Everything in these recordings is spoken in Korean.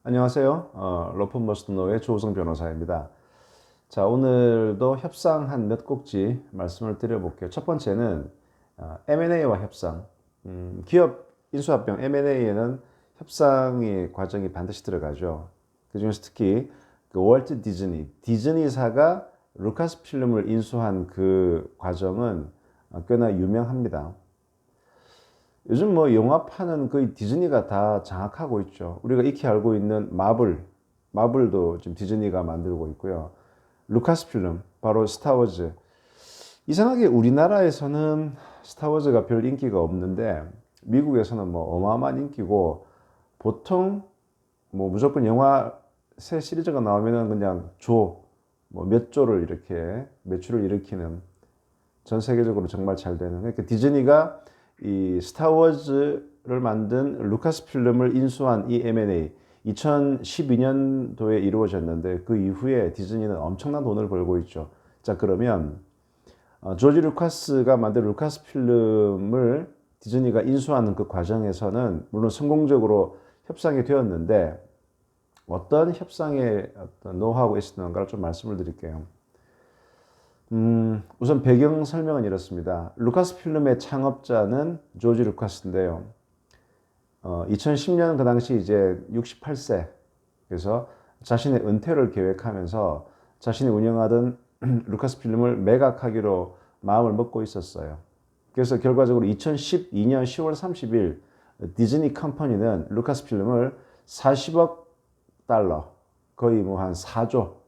안녕하세요. 러픈 머스트노의 조우성 변호사입니다. 자, 오늘도 협상 한 몇 곡지 말씀을 드려볼게요. 첫 번째는 M&A와 협상. 기업 인수합병 M&A에는 협상의 과정이 반드시 들어가죠. 그중에서 특히 그 월트 디즈니사가 루카스 필름을 인수한 그 과정은 꽤나 유명합니다. 요즘 뭐 영화판은 거의 디즈니가 다 장악하고 있죠. 우리가 익히 알고 있는 마블도 지금 디즈니가 만들고 있고요. 루카스필름, 바로 스타워즈. 이상하게 우리나라에서는 스타워즈가 별 인기가 없는데 미국에서는 뭐 어마어마한 인기고, 보통 뭐 무조건 영화 새 시리즈가 나오면은 그냥 뭐 몇 조를 이렇게 매출을 일으키는, 전 세계적으로 정말 잘 되는. 그러니까 디즈니가 이 스타워즈를 만든 루카스 필름을 인수한 이 M&A 2012년도에 이루어졌는데, 그 이후에 디즈니는 엄청난 돈을 벌고 있죠. 자, 그러면 조지 루카스가 만든 루카스 필름을 디즈니가 인수하는 그 과정에서는 물론 성공적으로 협상이 되었는데, 어떤 협상의 어떤 노하우가 있었는가를 좀 말씀을 드릴게요. 우선 배경 설명은 이렇습니다. 루카스 필름의 창업자는 조지 루카스인데요. 2010년 그 당시 이제 68세. 그래서 자신의 은퇴를 계획하면서 자신이 운영하던 루카스 필름을 매각하기로 마음을 먹고 있었어요. 그래서 결과적으로 2012년 10월 30일 디즈니 컴퍼니는 루카스 필름을 40억 달러, 거의 뭐 한 4조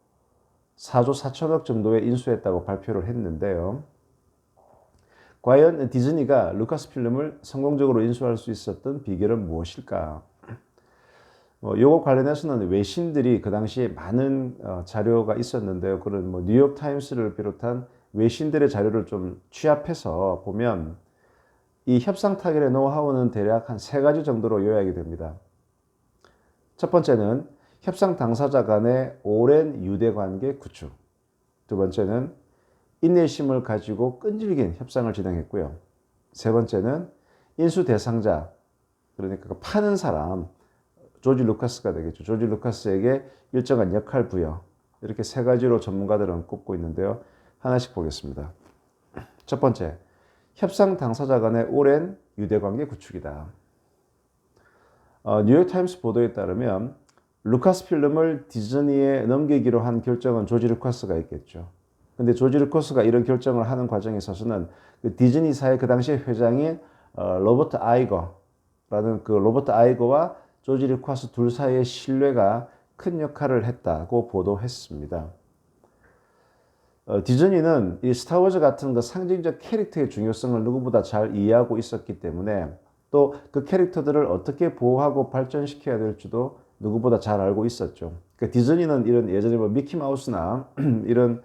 4천억 정도에 인수했다고 발표를 했는데요. 과연 디즈니가 루카스 필름을 성공적으로 인수할 수 있었던 비결은 무엇일까? 요거 관련해서는 외신들이 그 당시에 많은 자료가 있었는데요. 그런 뭐 뉴욕 타임스를 비롯한 외신들의 자료를 좀 취합해서 보면 이 협상 타결의 노하우는 대략 한 세 가지 정도로 요약이 됩니다. 첫 번째는 협상 당사자 간의 오랜 유대관계 구축. 두 번째는 인내심을 가지고 끈질긴 협상을 진행했고요. 세 번째는 인수 대상자, 그러니까 그 파는 사람, 조지 루카스가 되겠죠. 조지 루카스에게 일정한 역할 부여. 이렇게 세 가지로 전문가들은 꼽고 있는데요. 하나씩 보겠습니다. 첫 번째, 협상 당사자 간의 오랜 유대관계 구축이다. 뉴욕타임스 보도에 따르면 루카스 필름을 디즈니에 넘기기로 한 결정은 조지 루카스가 있겠죠. 근데 조지 루카스가 이런 결정을 하는 과정에 있어서는 그 디즈니사의 그 당시의 회장인 로버트 아이거라는 그 로버트 아이거와 조지 루카스 둘 사이의 신뢰가 큰 역할을 했다고 보도했습니다. 디즈니는 이 스타워즈 같은 그 상징적 캐릭터의 중요성을 누구보다 잘 이해하고 있었기 때문에, 또 그 캐릭터들을 어떻게 보호하고 발전시켜야 될지도 누구보다 잘 알고 있었죠. 그러니까 디즈니는 이런 예전에 뭐 미키마우스나 이런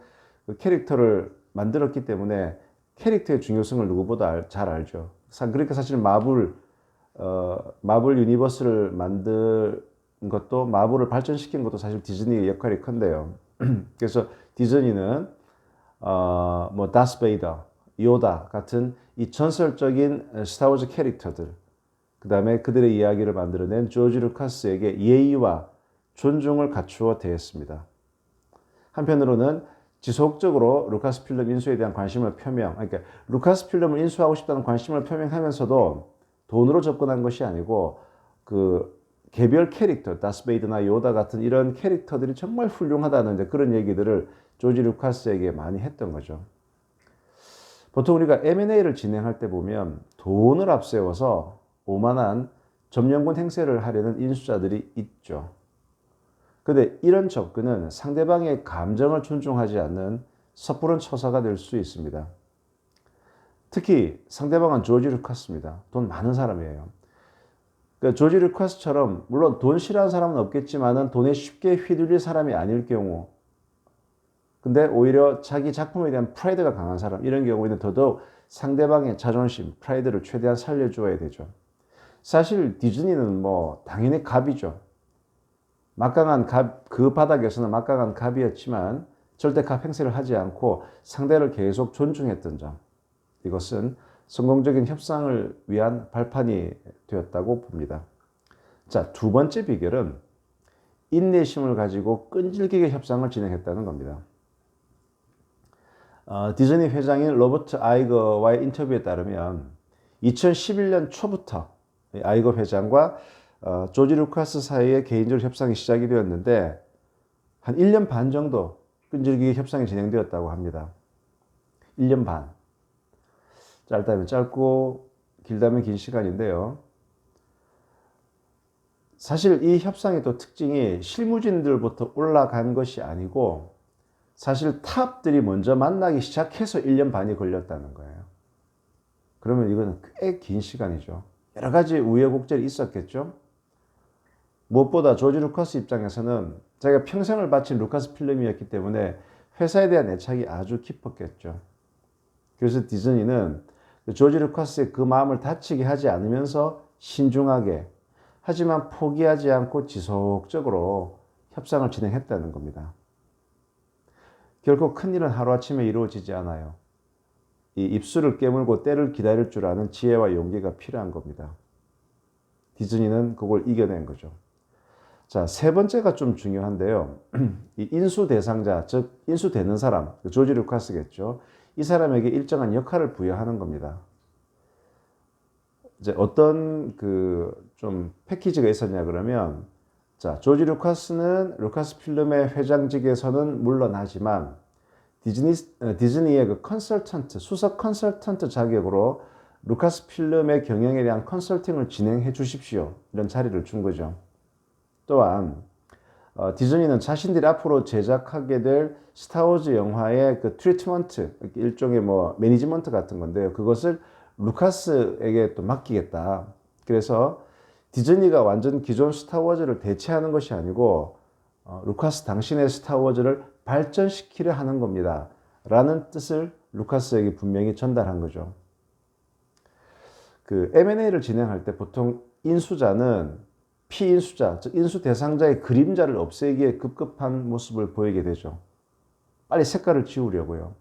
그 캐릭터를 만들었기 때문에 캐릭터의 중요성을 누구보다 잘 알죠. 그러니까 사실 마블 유니버스를 만든 것도, 마블을 발전시킨 것도 사실 디즈니의 역할이 큰데요. 그래서 디즈니는 뭐 다스베이더, 요다 같은 이 전설적인 스타워즈 캐릭터들, 그 다음에 그들의 이야기를 만들어낸 조지 루카스에게 예의와 존중을 갖추어 대했습니다. 한편으로는 지속적으로 루카스 필름 인수에 대한 관심을 그러니까 루카스 필름을 인수하고 싶다는 관심을 표명하면서도 돈으로 접근한 것이 아니고, 그 개별 캐릭터, 다스베이드나 요다 같은 이런 캐릭터들이 정말 훌륭하다는 그런 얘기들을 조지 루카스에게 많이 했던 거죠. 보통 우리가 M&A를 진행할 때 보면 돈을 앞세워서 오만한 점령군 행세를 하려는 인수자들이 있죠. 그런데 이런 접근은 상대방의 감정을 존중하지 않는 섣부른 처사가 될 수 있습니다. 특히 상대방은 조지 루카스입니다. 돈 많은 사람이에요. 그러니까 조지 루카스처럼 물론 돈 싫어하는 사람은 없겠지만은 돈에 쉽게 휘둘릴 사람이 아닐 경우, 근데 오히려 자기 작품에 대한 프라이드가 강한 사람, 이런 경우에는 더더욱 상대방의 자존심, 프라이드를 최대한 살려주어야 되죠. 사실 디즈니는 뭐 당연히 갑이죠. 막강한 갑, 그 바닥에서는 막강한 갑이었지만 절대 갑 행세를 하지 않고 상대를 계속 존중했던 점, 이것은 성공적인 협상을 위한 발판이 되었다고 봅니다. 자, 두 번째 비결은 인내심을 가지고 끈질기게 협상을 진행했다는 겁니다. 디즈니 회장인 로버트 아이거와의 인터뷰에 따르면 2011년 초부터 아이거 회장과 조지 루카스 사이에 개인적으로 협상이 시작이 되었는데 한 1년 반 정도 끈질기게 협상이 진행되었다고 합니다. 1년 반. 짧다면 짧고 길다면 긴 시간인데요. 사실 이 협상의 또 특징이 실무진들부터 올라간 것이 아니고 사실 탑들이 먼저 만나기 시작해서 1년 반이 걸렸다는 거예요. 그러면 이거는 꽤 긴 시간이죠. 여러 가지 우여곡절이 있었겠죠. 무엇보다 조지 루카스 입장에서는 자기가 평생을 바친 루카스 필름이었기 때문에 회사에 대한 애착이 아주 깊었겠죠. 그래서 디즈니는 조지 루카스의 그 마음을 다치게 하지 않으면서 신중하게 하지만 포기하지 않고 지속적으로 협상을 진행했다는 겁니다. 결코 큰일은 하루아침에 이루어지지 않아요. 이 입술을 깨물고 때를 기다릴 줄 아는 지혜와 용기가 필요한 겁니다. 디즈니는 그걸 이겨낸 거죠. 자, 세 번째가 좀 중요한데요. 이 인수 대상자, 즉 인수되는 사람, 조지 루카스겠죠. 이 사람에게 일정한 역할을 부여하는 겁니다. 이제 어떤 좀 패키지가 있었냐 그러면, 자, 조지 루카스는 루카스 필름의 회장직에서는 물러나지만 디즈니의 그 컨설턴트, 수석 컨설턴트 자격으로 루카스 필름의 경영에 대한 컨설팅을 진행해 주십시오. 이런 자리를 준 거죠. 또한 디즈니는 자신들이 앞으로 제작하게 될 스타워즈 영화의 그 트리트먼트, 일종의 뭐 매니지먼트 같은 건데요. 그것을 루카스에게 또 맡기겠다. 그래서 디즈니가 완전 기존 스타워즈를 대체하는 것이 아니고 루카스 당신의 스타워즈를 발전시키려 하는 겁니다. 라는 뜻을 루카스에게 분명히 전달한 거죠. 그 M&A를 진행할 때 보통 인수자는 피인수자, 즉 인수 대상자의 그림자를 없애기에 급급한 모습을 보이게 되죠. 빨리 색깔을 지우려고요.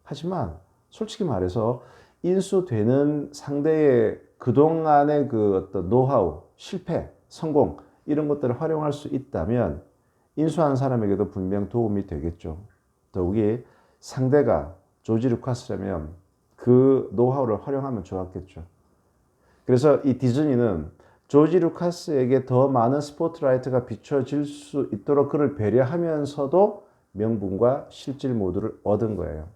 하지만 솔직히 말해서 인수되는 상대의 그동안의 그 어떤 노하우, 실패, 성공 이런 것들을 활용할 수 있다면 인수한 사람에게도 분명 도움이 되겠죠. 더욱이 상대가 조지 루카스라면 그 노하우를 활용하면 좋았겠죠. 그래서 이 디즈니는 조지 루카스에게 더 많은 스포트라이트가 비춰질 수 있도록 그를 배려하면서도 명분과 실질 모두를 얻은 거예요.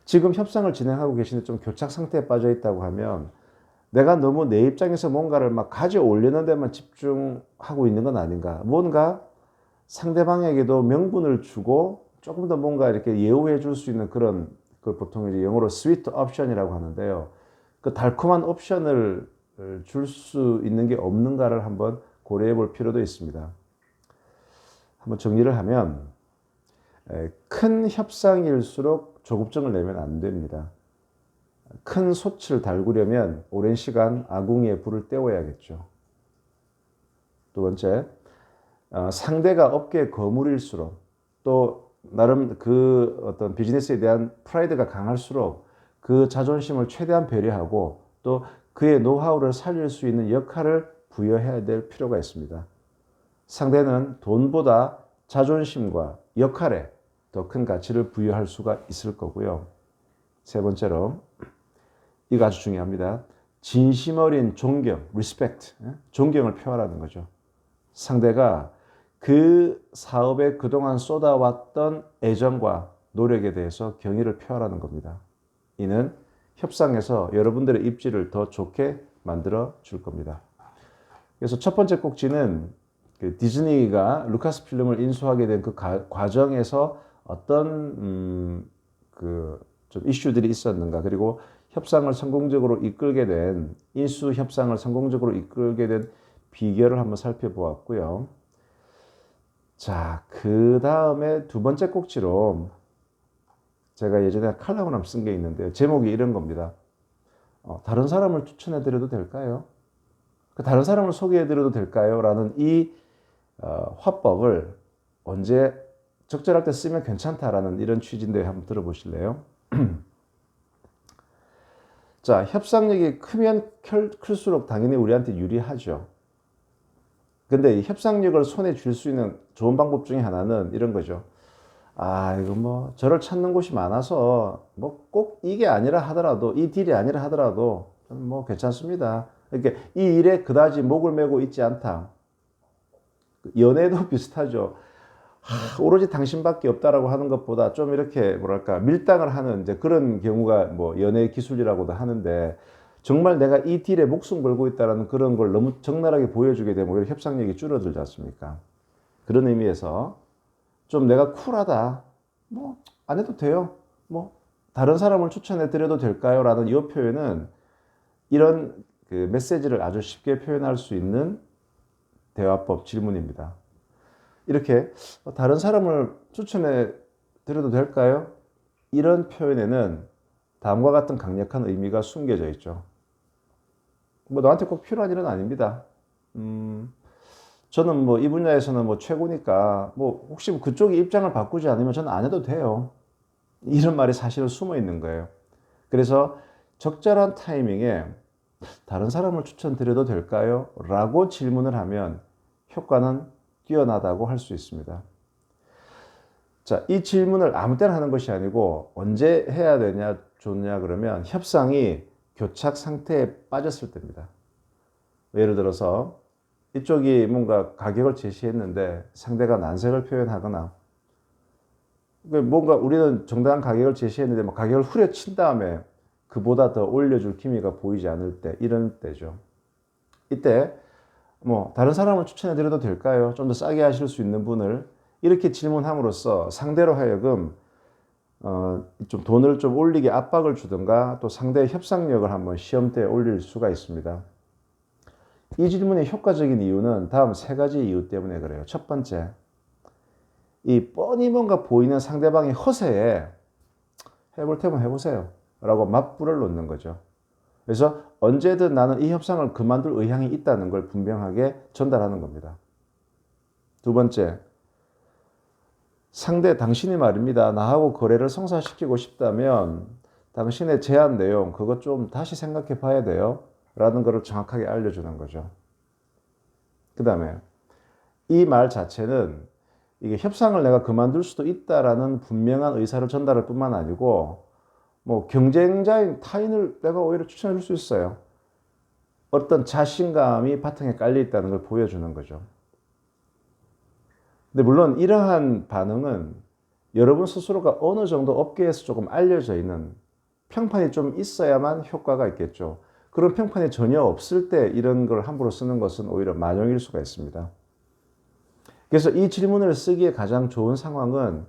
지금 협상을 진행하고 계시는데 좀 교착 상태에 빠져 있다고 하면 내가 너무 내 입장에서 뭔가를 막 가져 올리는 데만 집중하고 있는 건 아닌가. 뭔가 상대방에게도 명분을 주고 조금 더 뭔가 이렇게 예우해 줄 수 있는 그걸 보통 이제 영어로 스위트 옵션이라고 하는데요. 그 달콤한 옵션을 줄 수 있는 게 없는가를 한번 고려해 볼 필요도 있습니다. 한번 정리를 하면 큰 협상일수록 조급증을 내면 안 됩니다. 큰 솥을 달구려면 오랜 시간 아궁이에 불을 때워야겠죠. 두 번째, 상대가 업계 거물일수록 또 나름 그 어떤 비즈니스에 대한 프라이드가 강할수록 그 자존심을 최대한 배려하고 또 그의 노하우를 살릴 수 있는 역할을 부여해야 될 필요가 있습니다. 상대는 돈보다 자존심과 역할에 더 큰 가치를 부여할 수가 있을 거고요. 세 번째로, 이거 아주 중요합니다. 진심 어린 존경, respect, 존경을 표하라는 거죠. 상대가 그 사업에 그동안 쏟아왔던 애정과 노력에 대해서 경의를 표하라는 겁니다. 이는 협상에서 여러분들의 입지를 더 좋게 만들어 줄 겁니다. 그래서 첫 번째 꼭지는 디즈니가 루카스 필름을 인수하게 된 그 과정에서 어떤 좀 이슈들이 있었는가, 그리고 협상을 성공적으로 이끌게 된 인수 협상을 성공적으로 이끌게 된 비결을 한번 살펴보았고요. 자, 그 다음에 두 번째 꼭지로 제가 예전에 칼럼을 한번 쓴 게 있는데요. 제목이 이런 겁니다. 다른 사람을 추천해 드려도 될까요? 다른 사람을 소개해 드려도 될까요? 라는 이 화법을 언제 적절할 때 쓰면 괜찮다라는 이런 취지인데 한번 들어보실래요? 자, 협상력이 크면 클수록 당연히 우리한테 유리하죠. 근데 이 협상력을 손에 쥘 수 있는 좋은 방법 중에 하나는 이런 거죠. 아, 이거 뭐 저를 찾는 곳이 많아서 뭐 꼭 이게 아니라 하더라도 이 딜이 아니라 하더라도 뭐 괜찮습니다. 그러니까 이 일에 그다지 목을 메고 있지 않다. 연애도 비슷하죠. 오로지 당신밖에 없다라고 하는 것보다 좀 이렇게 뭐랄까 밀당을 하는 이제 그런 경우가 뭐 연애 기술이라고도 하는데 정말 내가 이 딜에 목숨 걸고 있다라는 그런 걸 너무 적나라하게 보여주게 되면 오히려 협상력이 줄어들지 않습니까? 그런 의미에서 좀 내가 쿨하다. 뭐 안 해도 돼요. 뭐 다른 사람을 추천해 드려도 될까요? 라는 이 표현은 이런 그 메시지를 아주 쉽게 표현할 수 있는 대화법 질문입니다. 이렇게 다른 사람을 추천해 드려도 될까요? 이런 표현에는 다음과 같은 강력한 의미가 숨겨져 있죠. 뭐 너한테 꼭 필요한 일은 아닙니다. 저는 뭐 이 분야에서는 뭐 최고니까 뭐 혹시 그쪽이 입장을 바꾸지 않으면 저는 안 해도 돼요. 이런 말이 사실은 숨어 있는 거예요. 그래서 적절한 타이밍에 다른 사람을 추천드려도 될까요? 라고 질문을 하면 효과는 뛰어나다고 할 수 있습니다. 자, 이 질문을 아무 때나 하는 것이 아니고 언제 해야 되냐, 좋냐 그러면 협상이 교착 상태에 빠졌을 때입니다. 예를 들어서 이쪽이 뭔가 가격을 제시했는데 상대가 난색을 표현하거나 뭔가 우리는 정당한 가격을 제시했는데 뭐 가격을 후려친 다음에 그보다 더 올려줄 기미가 보이지 않을 때 이런 때죠. 이때 뭐 다른 사람을 추천해 드려도 될까요? 좀 더 싸게 하실 수 있는 분을 이렇게 질문함으로써 상대로 하여금 좀 돈을 좀 올리게 압박을 주든가 또 상대의 협상력을 한번 시험대에 올릴 수가 있습니다. 이 질문의 효과적인 이유는 다음 세 가지 이유 때문에 그래요. 첫 번째, 이 뻔히 뭔가 보이는 상대방의 허세에 해볼 테면 해보세요 라고 맞불을 놓는 거죠. 그래서 언제든 나는 이 협상을 그만둘 의향이 있다는 걸 분명하게 전달하는 겁니다. 두 번째, 상대 당신이 말입니다. 나하고 거래를 성사시키고 싶다면 당신의 제안 내용 그것 좀 다시 생각해 봐야 돼요 라는 것을 정확하게 알려주는 거죠. 그 다음에 이 말 자체는 이게 협상을 내가 그만둘 수도 있다라는 분명한 의사를 전달할 뿐만 아니고 뭐 경쟁자인 타인을 내가 오히려 추천해 줄 수 있어요. 어떤 자신감이 바탕에 깔려 있다는 걸 보여주는 거죠. 근데 물론 이러한 반응은 여러분 스스로가 어느 정도 업계에서 조금 알려져 있는 평판이 좀 있어야만 효과가 있겠죠. 그런 평판이 전혀 없을 때 이런 걸 함부로 쓰는 것은 오히려 만용일 수가 있습니다. 그래서 이 질문을 쓰기에 가장 좋은 상황은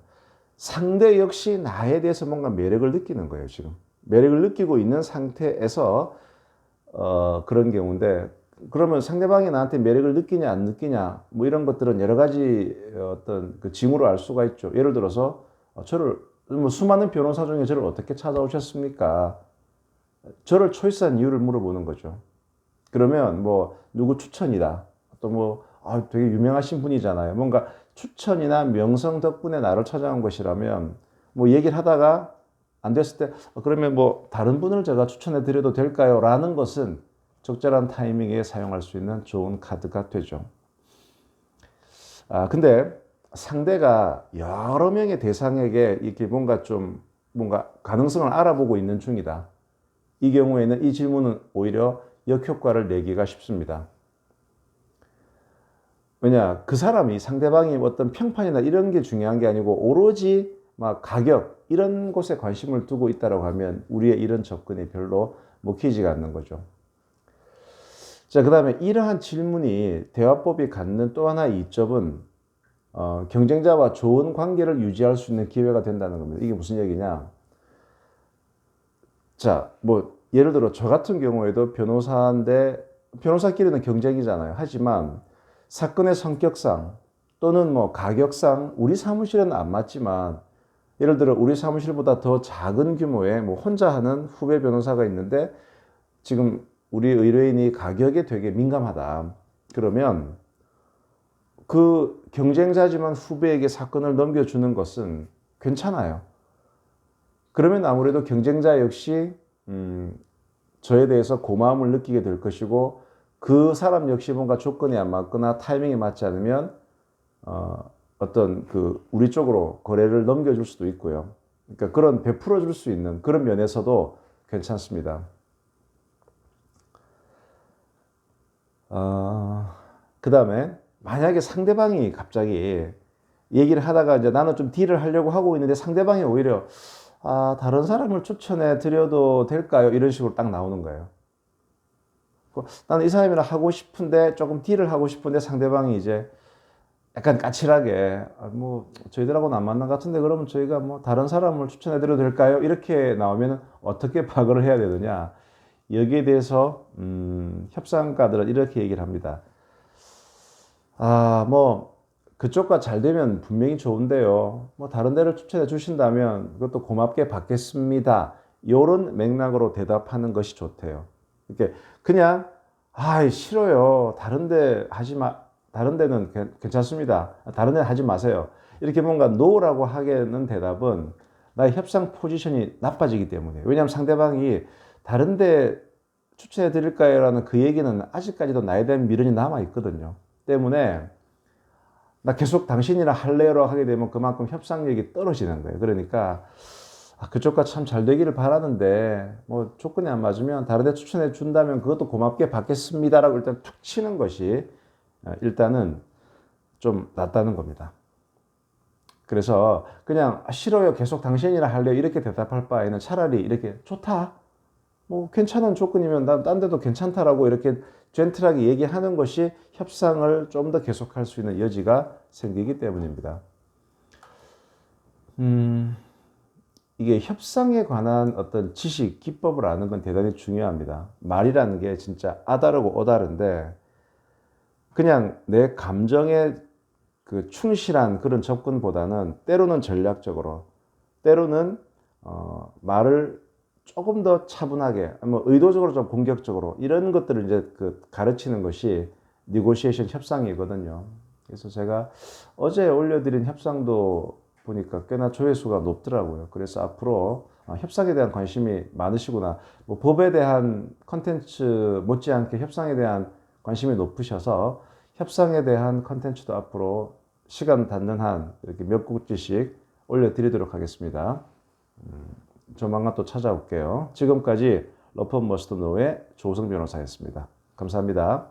상대 역시 나에 대해서 뭔가 매력을 느끼는 거예요, 지금. 매력을 느끼고 있는 상태에서 그런 경우인데 그러면 상대방이 나한테 매력을 느끼냐 안 느끼냐 뭐 이런 것들은 여러 가지 어떤 그 징후로 알 수가 있죠. 예를 들어서 저를 뭐 수많은 변호사 중에 저를 어떻게 찾아오셨습니까? 저를 초이스한 이유를 물어보는 거죠. 그러면 뭐 누구 추천이다. 또 뭐 되게 유명하신 분이잖아요. 뭔가 추천이나 명성 덕분에 나를 찾아온 것이라면 뭐 얘기를 하다가 안 됐을 때 그러면 뭐 다른 분을 제가 추천해 드려도 될까요? 라는 것은 적절한 타이밍에 사용할 수 있는 좋은 카드가 되죠. 근데 상대가 여러 명의 대상에게 이렇게 뭔가 가능성을 알아보고 있는 중이다. 이 경우에는 이 질문은 오히려 역효과를 내기가 쉽습니다. 왜냐, 그 사람이 상대방이 어떤 평판이나 이런 게 중요한 게 아니고 오로지 막 가격 이런 곳에 관심을 두고 있다고 하면 우리의 이런 접근이 별로 먹히지가 않는 거죠. 자, 그 다음에 이러한 질문이 대화법이 갖는 또 하나의 이점은 경쟁자와 좋은 관계를 유지할 수 있는 기회가 된다는 겁니다. 이게 무슨 얘기냐? 자, 뭐 예를 들어 저 같은 경우에도 변호사인데 변호사끼리는 경쟁이잖아요. 하지만 사건의 성격상 또는 뭐 가격상 우리 사무실은 안 맞지만 예를 들어 우리 사무실보다 더 작은 규모의 뭐 혼자 하는 후배 변호사가 있는데 지금 우리 의뢰인이 가격에 되게 민감하다. 그러면 그 경쟁자지만 후배에게 사건을 넘겨주는 것은 괜찮아요. 그러면 아무래도 경쟁자 역시 저에 대해서 고마움을 느끼게 될 것이고 그 사람 역시 뭔가 조건이 안 맞거나 타이밍이 맞지 않으면 어떤 그 우리 쪽으로 거래를 넘겨줄 수도 있고요. 그러니까 그런 베풀어 줄 수 있는 그런 면에서도 괜찮습니다. 그 다음에 만약에 상대방이 갑자기 얘기를 하다가 이제 나는 좀 딜을 하려고 하고 있는데 상대방이 오히려 다른 사람을 추천해 드려도 될까요? 이런 식으로 딱 나오는 거예요. 나는 이 사람이랑 하고 싶은데 조금 딜을 하고 싶은데 상대방이 이제 약간 까칠하게 뭐 저희들하고는 안 맞는 것 같은데 그러면 저희가 뭐 다른 사람을 추천해 드려도 될까요? 이렇게 나오면 어떻게 파악을 해야 되느냐? 여기에 대해서 협상가들은 이렇게 얘기를 합니다. 뭐 그쪽과 잘 되면 분명히 좋은데요. 뭐 다른 데를 추천해 주신다면 그것도 고맙게 받겠습니다. 이런 맥락으로 대답하는 것이 좋대요. 이렇게 그냥 싫어요. 다른 데는 괜찮습니다. 다른 데는 하지 마세요. 이렇게 뭔가 노라고 하게는 대답은 나의 협상 포지션이 나빠지기 때문에. 왜냐하면 상대방이 다른 데 추천해 드릴까요? 라는 그 얘기는 아직까지도 나에 대한 미련이 남아 있거든요. 때문에 나 계속 당신이랑 할래요라고 하게 되면 그만큼 협상력이 떨어지는 거예요. 그러니까 그쪽과 참 잘 되기를 바라는데 뭐 조건이 안 맞으면 다른 데 추천해 준다면 그것도 고맙게 받겠습니다라고 일단 툭 치는 것이 일단은 좀 낫다는 겁니다. 그래서 그냥 싫어요 계속 당신이랑 할래요 이렇게 대답할 바에는 차라리 이렇게 좋다 뭐 괜찮은 조건이면 난 딴 데도 괜찮다라고 이렇게 젠틀하게 얘기하는 것이 협상을 좀 더 계속할 수 있는 여지가 생기기 때문입니다. 이게 협상에 관한 어떤 지식, 기법을 아는 건 대단히 중요합니다. 말이라는 게 진짜 아다르고 어다른데 그냥 내 감정에 그 충실한 그런 접근보다는 때로는 전략적으로, 때로는 말을 조금 더 차분하게, 뭐 의도적으로 좀 공격적으로 이런 것들을 이제 그 가르치는 것이 니고시에이션 협상이거든요. 그래서 제가 어제 올려드린 협상도 보니까 꽤나 조회수가 높더라고요. 그래서 앞으로 협상에 대한 관심이 많으시구나. 뭐 법에 대한 컨텐츠 못지않게 협상에 대한 관심이 높으셔서 협상에 대한 컨텐츠도 앞으로 시간 닿는 한 이렇게 몇 곡지씩 올려드리도록 하겠습니다. 조만간 또 찾아올게요. 지금까지 러프 머스트 노의 조우성 변호사였습니다. 감사합니다.